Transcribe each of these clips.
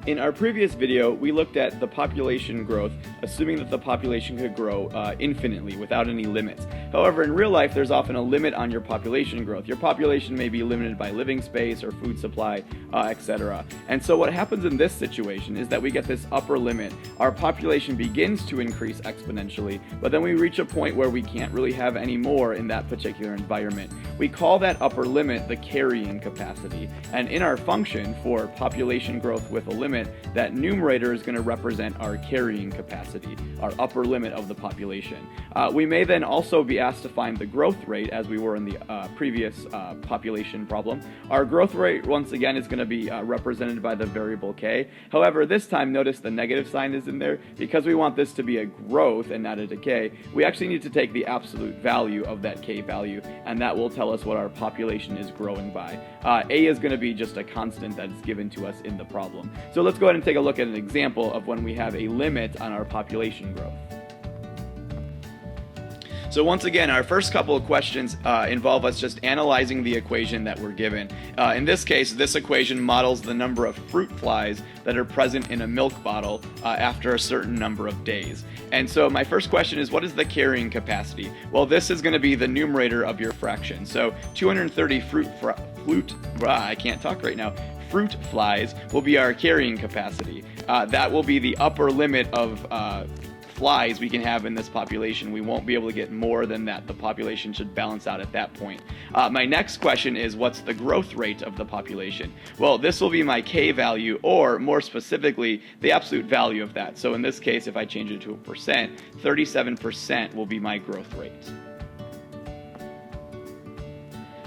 In our previous video, we looked at the population growth, assuming that the population could grow infinitely without any limits. However, in real life, there's often a limit on your population growth. Your population may be limited by living space or food supply, etc. And so what happens in this situation is that we get this upper limit. Our population begins to increase exponentially, but then we reach a point where we can't really have any more in that particular environment. We call that upper limit the carrying capacity. And in our function for population growth with a limit, that numerator is going to represent our carrying capacity, our upper limit of the population. We may then also be asked to find the growth rate, as we were in the previous population problem. Our growth rate, once again, is going to be represented by the variable k. However, this time, notice the negative sign is in there. Because we want this to be a growth and not a decay, we actually need to take the absolute value of that k value, and that will tell us what our population is growing by. A is going to be just a constant that is given to us in the problem. So let's go ahead and take a look at an example of when we have a limit on our population growth. So once again, our first couple of questions involve us just analyzing the equation that we're given. In this case, this equation models the number of fruit flies that are present in a milk bottle after a certain number of days. And so my first question is, what is the carrying capacity? Well, this is going to be the numerator of your fraction. So 230 fruit flies will be our carrying capacity. That will be the upper limit of flies we can have in this population. We won't be able to get more than that. The population should balance out at that point. My next question is, what's the growth rate of the population? Well, this will be my k value, or more specifically, the absolute value of that. So in this case, if I change it to a percent, 37% will be my growth rate.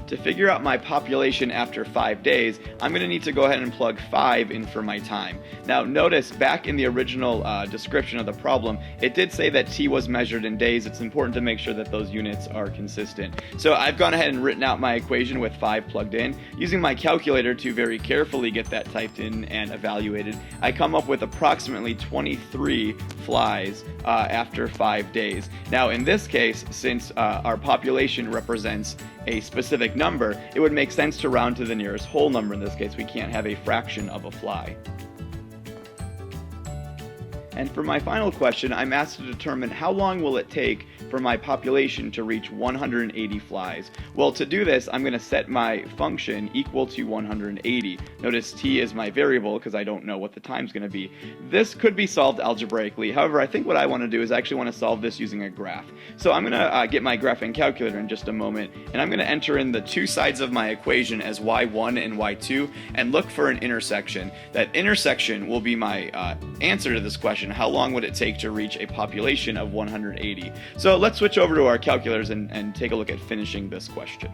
To figure out my population after 5 days, I'm going to need to go ahead and plug 5 in for my time. Now notice, back in the original description of the problem, it did say that t was measured in days. It's important to make sure that those units are consistent. So I've gone ahead and written out my equation with 5 plugged in. Using my calculator to very carefully get that typed in and evaluated, I come up with approximately 23 flies after 5 days. Now in this case, since our population represents a specific number, it would make sense to round to the nearest whole number. In this case, we can't have a fraction of a fly. And for my final question, I'm asked to determine how long will it take for my population to reach 180 flies. Well, to do this, I'm going to set my function equal to 180. Notice t is my variable because I don't know what the time's going to be. This could be solved algebraically. However, I think what I want to do is actually want to solve this using a graph. So I'm going to get my graphing calculator in just a moment, and I'm going to enter in the two sides of my equation as y1 and y2 and look for an intersection. That intersection will be my answer to this question. How long would it take to reach a population of 180? So let's switch over to our calculators and take a look at finishing this question.